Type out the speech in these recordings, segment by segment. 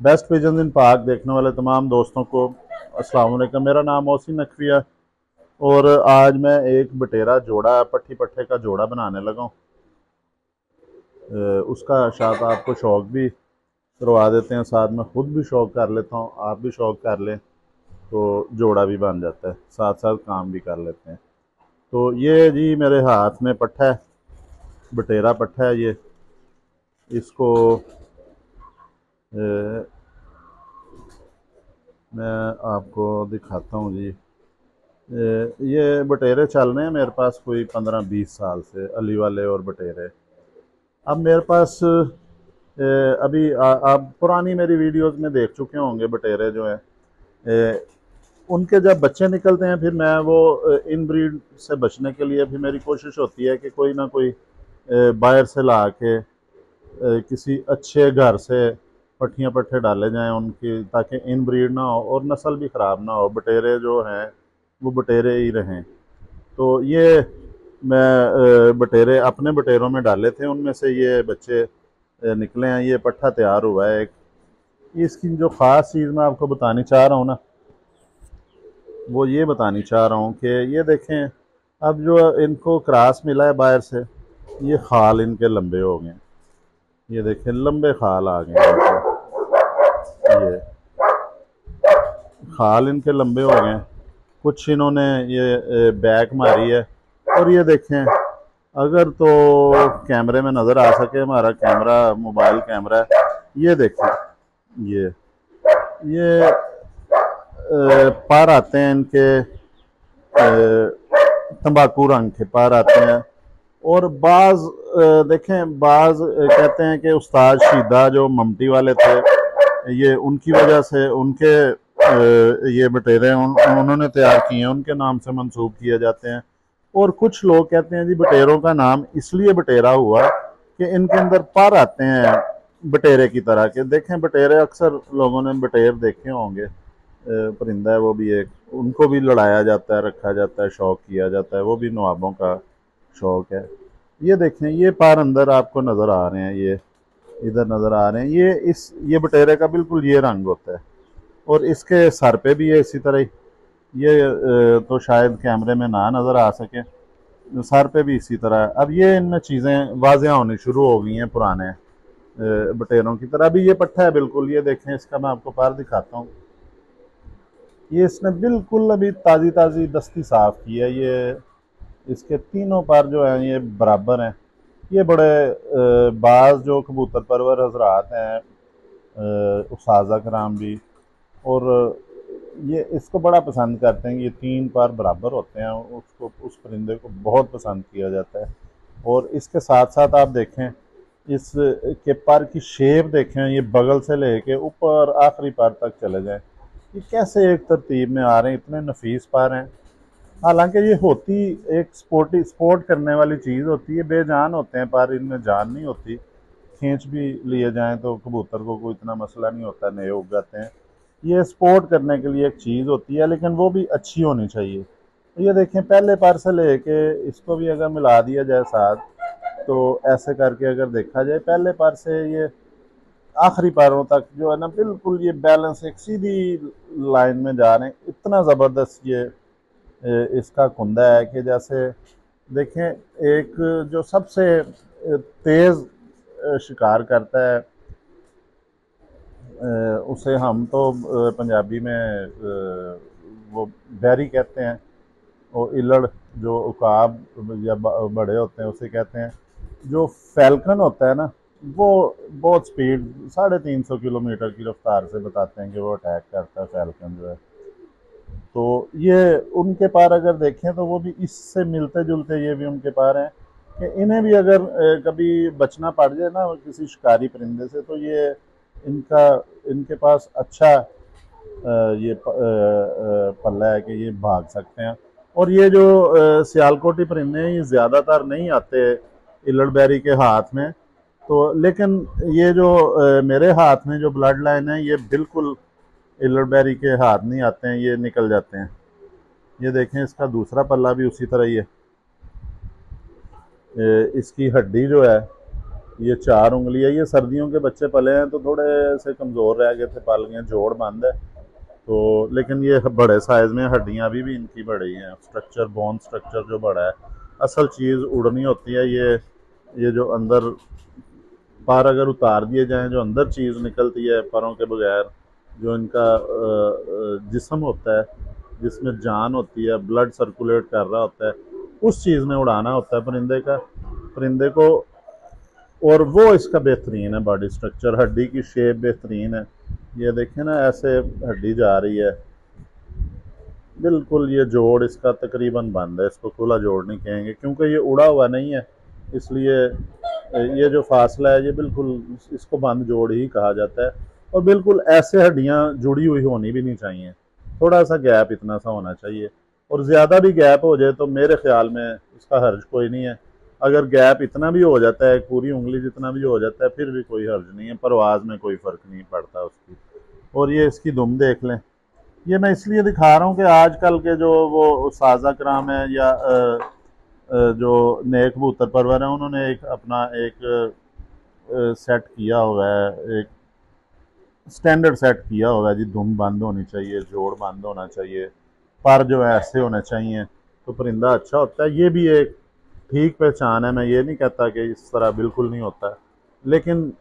Best vision in पाक देखने वाले तमाम दोस्तों को अस्सलाम वालेकुम। मेरा नाम मोहसिन नकवी है और आज मैं एक बटेरा जोड़ा पट्टी पट्टे का जोड़ा बनाने लगा हूँ। उसका शायद आपको शौक़ भी करवा देते हैं, साथ में ख़ुद भी शौक़ कर लेता हूँ, आप भी शौक़ कर लें तो जोड़ा भी बन जाता है, साथ साथ काम भी कर लेते हैं। तो ये जी मेरे हाथ में पट्टा है, बटेरा पट्टा है ये। इसको मैं आपको दिखाता हूँ जी। ये बटेरे चल रहे हैं मेरे पास कोई 15-20 साल से, अली वाले और बटेरे। अब मेरे पास अभी आप पुरानी मेरी वीडियोस में देख चुके होंगे बटेरे जो हैं, उनके जब बच्चे निकलते हैं फिर मैं वो इन ब्रीड से बचने के लिए फिर मेरी कोशिश होती है कि कोई ना कोई बाहर से ला के किसी अच्छे घर से पट्टियाँ पट्टे डाले जाएं उनकी, ताकि इन ब्रीड ना हो और नस्ल भी ख़राब ना हो, बटेरे जो हैं वो बटेरे ही रहें। तो ये मैं बटेरे अपने बटेरों में डाले थे, उनमें से ये बच्चे निकले हैं, ये पट्ठा तैयार हुआ है एक। इसकी जो ख़ास चीज़ मैं आपको बतानी चाह रहा हूँ ना, वो ये बतानी चाह रहा हूँ कि ये देखें, अब जो इनको क्रॉस मिला है बाहर से, ये खाल इनके लंबे हो गए, ये देखें लंबे खाल आ गए इनके, ये खाल इनके लंबे हो गए। कुछ इन्होंने ये बैक मारी है। और ये देखें, अगर तो कैमरे में नज़र आ सके, हमारा कैमरा मोबाइल कैमरा है, ये देखें, ये पार आते हैं इनके, तंबाकू रंग के पार आते हैं। और बाज़ देखें, बाज़ कहते हैं कि उस्ताद शीदा जो ममटी वाले थे, ये उनकी वजह से उनके ये बटेरे उन्होंने तैयार किए हैं, उनके नाम से मंसूब किए जाते हैं। और कुछ लोग कहते हैं जी बटेरों का नाम इसलिए बटेरा हुआ कि इनके अंदर पर आते हैं बटेरे की तरह के। देखें बटेरे, अक्सर लोगों ने बटेर देखे होंगे, परिंदा है वो भी एक, उनको भी लड़ाया जाता है, रखा जाता है, शौक़ किया जाता है, वो भी नवाबों का शौक़ है। ये देखें, ये पर अंदर आपको नज़र आ रहे हैं, ये इधर नज़र आ रहे हैं, ये बटेरे का बिल्कुल ये रंग होता है। और इसके सर पे भी है इसी तरह ही, ये तो शायद कैमरे में ना नज़र आ सके, सर पे भी इसी तरह है। अब ये इनमें चीज़ें वाज़ेह होनी शुरू हो गई हैं पुराने बटेरों की तरह। अभी ये पट्ठा है बिल्कुल, ये देखें, इसका मैं आपको पर दिखाता हूँ। ये इसने बिल्कुल अभी ताज़ी ताज़ी दस्ती साफ़ की है। ये इसके तीनों पर जो हैं ये बराबर हैं। ये बड़े बाज़ जो कबूतर परवर हजरात हैं, उस्ताज़ा कराम भी, और ये इसको बड़ा पसंद करते हैं। ये तीन पर बराबर होते हैं, उसको, उस परिंदे को बहुत पसंद किया जाता है। और इसके साथ साथ आप देखें, इस के पर की शेप देखें, ये बगल से लेके ऊपर आखिरी पर तक चले जाएं, ये कैसे एक तरतीब में आ रहे हैं, इतने नफीस पर हैं। हालांकि ये होती एक स्पोर्ट करने वाली चीज़ होती है, बेजान होते हैं पर इनमें जान नहीं होती। खींच भी लिए जाएं तो कबूतर को कोई इतना मसला नहीं होता, नए उग जाते हैं। ये स्पोर्ट करने के लिए एक चीज़ होती है, लेकिन वो भी अच्छी होनी चाहिए। तो ये देखें, पहले पर से लेके इसको भी अगर मिला दिया जाए साथ, तो ऐसे करके अगर देखा जाए, पहले पर से ये आखिरी पैरों तक जो है ना, बिल्कुल ये बैलेंस एक सीधी लाइन में जा रहे हैं। इतना ज़बरदस्त ये इसका कुंदा है कि जैसे देखें, एक जो सबसे तेज़ शिकार करता है, उसे हम तो पंजाबी में वो बैरी कहते हैं, और इलड़ जो उकाब या बड़े होते हैं उसे कहते हैं। जो फैल्कन होता है ना, वो बहुत स्पीड 350 किलोमीटर की रफ्तार से बताते हैं कि वो अटैक करता है फैल्कन जो है। तो ये उनके पार अगर देखें तो वो भी इससे मिलते जुलते ये भी उनके पार हैं कि इन्हें भी अगर कभी बचना पड़ जाए ना किसी शिकारी परिंदे से, तो ये इनका इनके पास अच्छा पल्ला है कि ये भाग सकते हैं। और ये जो सियालकोटी परिंदे हैं, ये ज़्यादातर नहीं आते इलड़बेरी के हाथ में, तो लेकिन ये जो मेरे हाथ में जो ब्लड लाइन है, ये बिल्कुल इलड़बेरी के हाथ नहीं आते हैं, ये निकल जाते हैं। ये देखें, इसका दूसरा पल्ला भी उसी तरह ही है। इसकी हड्डी जो है ये 4 उंगली है। ये सर्दियों के बच्चे पले हैं तो थोड़े से कमज़ोर रह गए थे, पल गए, जोड़ बंद है तो। लेकिन ये बड़े साइज़ में, हड्डियाँ अभी भी इनकी बड़ी हैं, स्ट्रक्चर, बोन स्ट्रक्चर जो बड़ा है। असल चीज़ उड़नी होती है, ये जो अंदर पर अगर उतार दिए जाएं, जो अंदर चीज़ निकलती है परों के बगैर, जो इनका जिस्म होता है, जिसमें जान होती है, ब्लड सर्कुलेट कर रहा होता है, उस चीज़ में उड़ाना होता है परिंदे को। और वो इसका बेहतरीन है बॉडी स्ट्रक्चर, हड्डी की शेप बेहतरीन है। ये देखें ना, ऐसे हड्डी जा रही है बिल्कुल। ये जोड़ इसका तकरीबन बंद है, इसको खुला जोड़ नहीं कहेंगे क्योंकि ये उड़ा हुआ नहीं है, इसलिए ये जो फासला है ये बिल्कुल, इसको बंद जोड़ ही कहा जाता है। और बिल्कुल ऐसे हड्डियां जुड़ी हुई होनी भी नहीं चाहिए, थोड़ा सा गैप इतना सा होना चाहिए। और ज़्यादा भी गैप हो जाए तो मेरे ख्याल में इसका हर्ज कोई नहीं है। अगर गैप इतना भी हो जाता है, पूरी उंगली जितना भी हो जाता है, फिर भी कोई हर्ज नहीं है, परवाज में कोई फ़र्क नहीं पड़ता उसकी। और ये इसकी दुम देख लें। ये मैं इसलिए दिखा रहा हूँ कि आजकल के जो वो साजा कराम है या जो नेक कबूतर परवर है, उन्होंने एक अपना एक सेट किया हुआ है, एक स्टैंडर्ड सेट किया हुआ है जी। धुन बंद होनी चाहिए, जोड़ बंद होना चाहिए, पर जो है ऐसे होने चाहिए तो परिंदा अच्छा होता है। ये भी एक ठीक पहचान है। मैं ये नहीं कहता कि इस तरह बिल्कुल नहीं होता है, लेकिन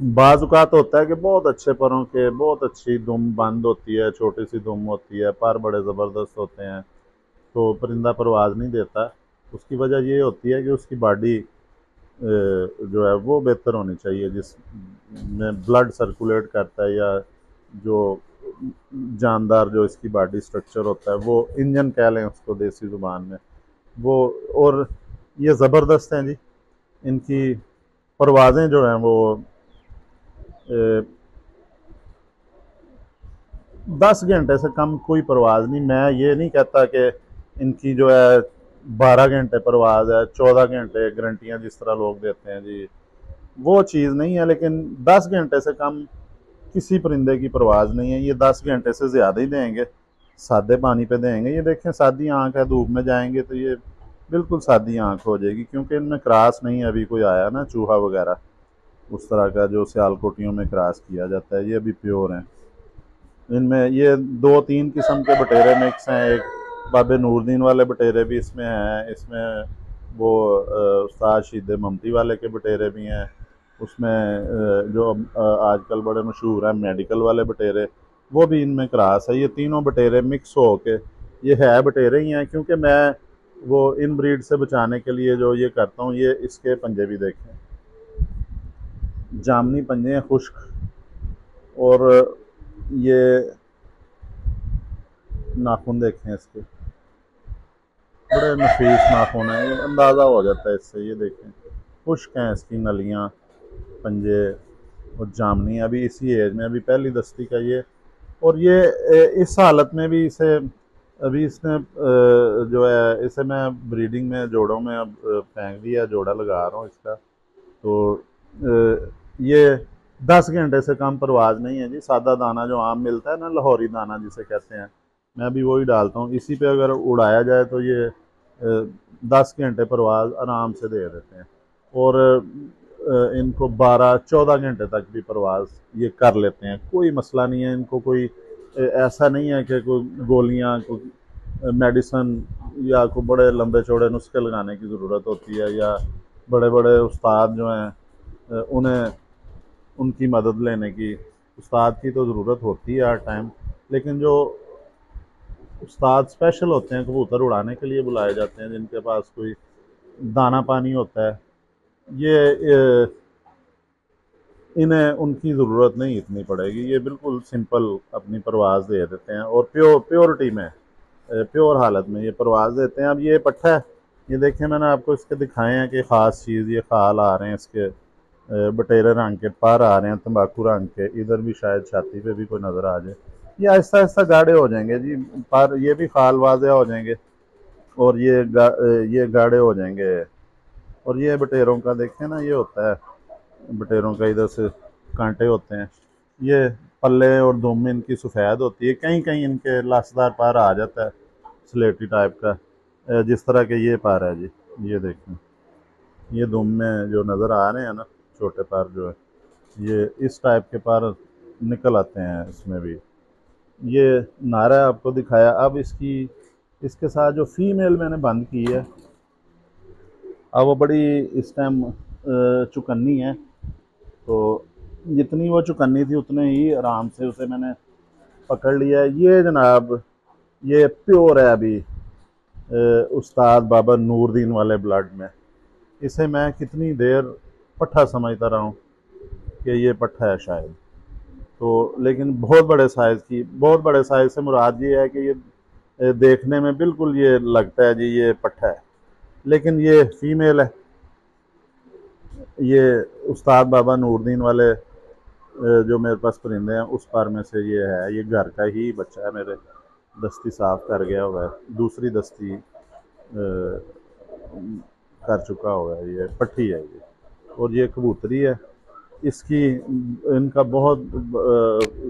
बाज़ होता है कि बहुत अच्छे परों के, बहुत अच्छी दुम बंद होती है, छोटी सी दुम होती है, पर बड़े ज़बरदस्त होते हैं तो परिंदा परवाज़ नहीं देता। उसकी वजह ये होती है कि उसकी बॉडी जो है वो बेहतर होनी चाहिए, जिसमें ब्लड सर्कुलेट करता है, या जो जानदार जो इसकी बॉडी स्ट्रक्चर होता है, वो इंजन कह लें उसको देसी ज़ुबान में वो। और ये ज़बरदस्त हैं जी, इनकी परवाज़ें जो हैं वो 10 घंटे से कम कोई परवाज़ नहीं। मैं ये नहीं कहता कि इनकी जो है 12 घंटे परवाज़ है, 14 घंटे गारंटियाँ जिस तरह लोग देते हैं जी, वो चीज़ नहीं है। लेकिन 10 घंटे से कम किसी परिंदे की परवाज़ नहीं है। ये 10 घंटे से ज़्यादा ही देंगे, सादे पानी पे देंगे। ये देखें, सादी आँख है, धूप में जाएंगे तो ये बिल्कुल सादी आँख हो जाएगी, क्योंकि इनमें क्रॉस नहीं अभी कोई आया ना, चूहा वगैरह उस तरह का जो सियालकोटियों में क्रॉस किया जाता है। ये अभी प्योर हैं। इनमें ये 2-3 किस्म के बटेरे मिक्स हैं। एक बाबे नूरदीन वाले बटेरे भी इसमें हैं, इसमें वो उस्ताद शीद ममती वाले के बटेरे भी हैं, उसमें जो आजकल बड़े मशहूर हैं मेडिकल वाले बटेरे, वो भी इनमें क्रॉस है। ये तीनों बटेरे मिक्स हो के ये है बटेरे ही हैं। क्योंकि मैं वो इन ब्रीड से बचाने के लिए जो ये करता हूँ, ये इसके पंजे भी देखें, जामनी पंजे हैं, खुश्क। और ये नाखून देखें इसके, बड़े नफीस नाखून हैं, ये अंदाज़ा हो जाता है इससे। ये देखें, खुश्क हैं इसकी नलियाँ, पंजे और जामनी अभी इसी एज में, अभी पहली दस्ती का ये। और ये इस हालत में भी इसे अभी इसने जो है, इसे मैं ब्रीडिंग में जोड़ों में अब फेंक दिया, जोड़ा लगा रहा हूँ इसका। तो ये 10 घंटे से कम परवाज़ नहीं है जी। सादा दाना जो आम मिलता है ना, लाहौरी दाना जिसे कहते हैं, मैं भी वही डालता हूँ। इसी पे अगर उड़ाया जाए तो ये 10 घंटे परवाज़ आराम से दे देते हैं। और इनको 12-14 घंटे तक भी परवाज़ ये कर लेते हैं, कोई मसला नहीं है इनको। कोई ऐसा नहीं है कि कोई गोलियाँ, कोई मेडिसन या कोई बड़े लंबे चौड़े नुस्खे लगाने की ज़रूरत होती है, या बड़े बड़े उस्ताद जो हैं उन्हें उनकी मदद लेने की। उस्ताद की तो ज़रूरत होती है हर टाइम, लेकिन जो उस्ताद स्पेशल होते हैं, कबूतर उड़ाने के लिए बुलाए जाते हैं, जिनके पास कोई दाना पानी होता है, ये इन्हें उनकी ज़रूरत नहीं इतनी पड़ेगी। ये बिल्कुल सिंपल अपनी परवाज़ दे देते हैं, और प्योरिटी में, प्योर हालत में ये परवाज़ देते हैं। अब ये पट्ठा है, ये देखें, मैंने आपको इसके दिखाए हैं कि ख़ास चीज़, ये खाल आ रहे हैं इसके, बटेरे रंग के पर आ रहे हैं, तंबाकू रंग के। इधर भी शायद छाती पे भी कोई नज़र आ जाए। ये आहिस्ता आहिस्ता गाढ़े हो जाएंगे जी, पर ये भी खाल वाज़े हो जाएंगे, और ये गाढ़े हो जाएंगे। और ये बटेरों का देखें ना, ये होता है बटेरों का, इधर से कांटे होते हैं, ये पल्ले और दुम इनकी सफ़ेद होती है, कहीं कहीं इनके लाशदार पर आ जाता है स्लेटी टाइप का, जिस तरह के ये पर है जी। ये देखें, ये दुम में जो नज़र आ रहे हैं ना, छोटे पर जो है, ये इस टाइप के पर निकल आते हैं इसमें भी। ये नारा आपको दिखाया। अब इसके साथ जो फीमेल मैंने बंद की है, अब वो बड़ी इस टाइम चुकन्नी है, तो जितनी वो चुकन्नी थी उतने ही आराम से उसे मैंने पकड़ लिया है। ये जनाब, ये प्योर है अभी उस्ताद बाबा नूरदीन वाले ब्लड में। इसे मैं कितनी देर पट्ठा समझता रहा हूँ कि ये पट्ठा है शायद, तो लेकिन बहुत बड़े साइज़ से मुराद ये है कि ये देखने में बिल्कुल ये लगता है जी ये पट्ठा है, लेकिन ये फीमेल है। ये उस्ताद बाबा नूरदीन वाले जो मेरे पास परिंदे हैं उस पर में से ये है। ये घर का ही बच्चा है मेरे, दस्ती साफ़ कर गया हुआ है, दूसरी दस्ती कर चुका हुआ है। ये पट्टी है ये, और ये कबूतरी है। इसकी इनका बहुत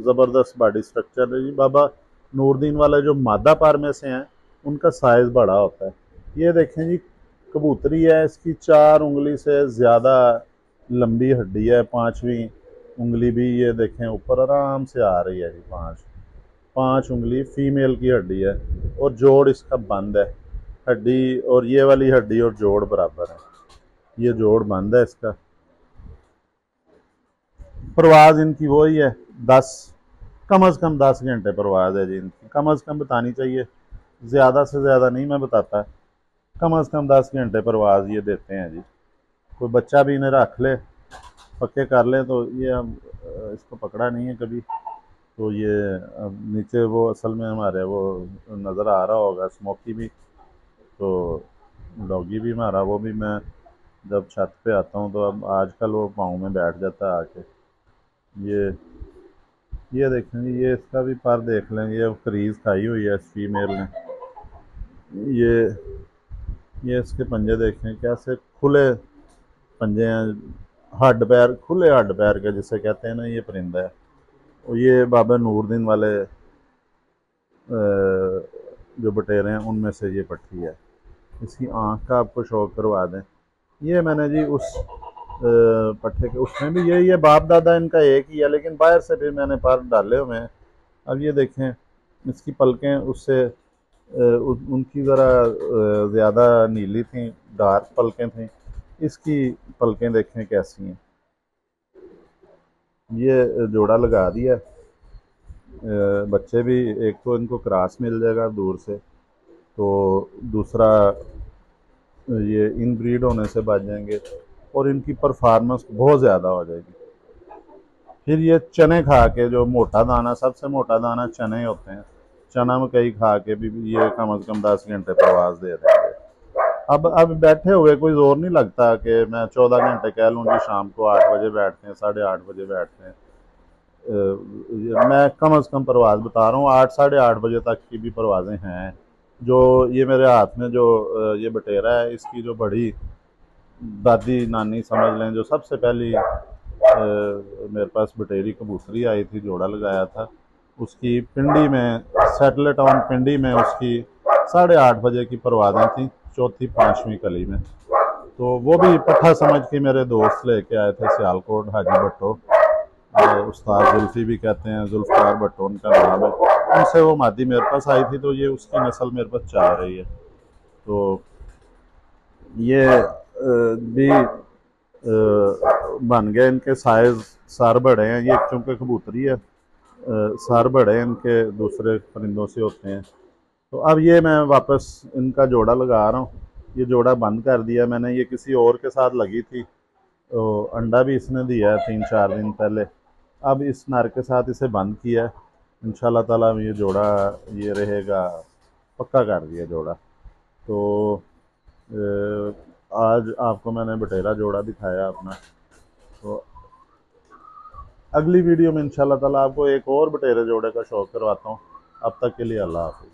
ज़बरदस्त बॉडी स्ट्रक्चर है जी। बाबा नूरदीन वाले जो मादा पर में से हैं उनका साइज़ बड़ा होता है। ये देखें जी, कबूतरी है, इसकी 4 उंगली से ज़्यादा लंबी हड्डी है, 5वीं उंगली भी ये देखें ऊपर आराम से आ रही है जी। 5 उंगली फीमेल की हड्डी है, और जोड़ इसका बंद है। हड्डी और ये वाली हड्डी और जोड़ बराबर है, ये जोड़ बंद है इसका। परवाज़ इनकी वही है, 10 कम अज़ कम 10 घंटे परवाज़ है जी इनकी, कम अज़ कम बतानी चाहिए, ज़्यादा से ज़्यादा नहीं मैं बताता, कम अज़ कम 10 घंटे परवाज़ ये देते हैं जी। कोई बच्चा भी इन्हें रख ले, पक्के कर ले, तो ये अब इसको पकड़ा नहीं है कभी, तो ये अब नीचे वो असल में हमारे वो नज़र आ रहा होगा स्मोकी भी, तो डॉगी भी हमारा, वो भी मैं जब छत पे आता हूँ तो अब आजकल वो पाँव में बैठ जाता है आके। ये देखें जी, ये इसका भी पर देख लें, ये क्रीज खाई हुई है इस फीमेल ने। ये इसके पंजे देखें कैसे खुले पंजे हैं, हड्ड पैर खुले, हड्ड पैर के जिसे कहते हैं ना, ये परिंदा है। और ये बाबा नूरदीन वाले जो बटेरे हैं उनमें से ये पट्टी है। इसकी आँख का आपको शौक करवा दें। ये मैंने जी उस पट्टे के उसमें भी यही है, बाप दादा इनका एक ही है, लेकिन बाहर से भी मैंने पर डाले हुए हैं। अब ये देखें, इसकी पलकें उससे उनकी ज़रा ज़्यादा नीली थी, डार्क पलकें थी, इसकी पलकें देखें कैसी हैं। ये जोड़ा लगा दिया, बच्चे भी, एक तो इनको क्रॉस मिल जाएगा दूर से, तो दूसरा ये इन ब्रीड होने से बच जाएंगे, और इनकी परफॉर्मेंस बहुत ज़्यादा हो जाएगी। फिर ये चने खा के, जो मोटा दाना, सबसे मोटा दाना चने होते हैं, चना मकई खा के भी ये कम से कम 10 घंटे प्रवास दे देंगे। अब बैठे हुए कोई जोर नहीं लगता कि मैं 14 घंटे कह लूँ जी, शाम को 8 बजे बैठते हैं, 8:30 बजे बैठते हैं। मैं कम से कम परवाज़ बता रहा हूँ, 8 साढ़े 8 बजे तक की भी परवाज़ें हैं। जो ये मेरे हाथ में जो ये बटेरा है, इसकी जो बड़ी दादी नानी समझ लें, जो सबसे पहली मेरे पास बटेरी कबूतरी आई थी, जोड़ा लगाया था, उसकी पिंडी में, सेटल टाउन पिंडी में उसकी 8:30 बजे की परवाज़ें थी, 4थी 5वीं कली में। तो वो भी पट्ठा समझ के मेरे दोस्त लेके आए थे सियालकोट, हाजी भट्टो, उस्ताद जुल्फी भी कहते हैं, जुल्फ़कार भट्टो उनका नाम है, उनसे वो मादी मेरे पास आई थी, तो ये उसकी नस्ल मेरे पास चल रही है। तो ये भी बन गए, इनके साइज़ सर बड़े हैं, ये चूँकि कबूतरी है, सर बड़े इनके दूसरे परिंदों से होते हैं। तो अब ये मैं वापस इनका जोड़ा लगा रहा हूँ। ये जोड़ा बंद कर दिया मैंने, ये किसी और के साथ लगी थी, तो अंडा भी इसने दिया है 3-4 दिन पहले। अब इस नर के साथ इसे बंद किया है, इंशाल्लाह ताला ये जोड़ा ये रहेगा, पक्का कर दिया जोड़ा। तो आज आपको मैंने बटेरा जोड़ा दिखाया अपना, तो अगली वीडियो में इंशाल्लाह ताला आपको एक और बटेरे जोड़े का शौक करवाता हूँ। अब तक के लिए अल्लाह हाफ़िज़।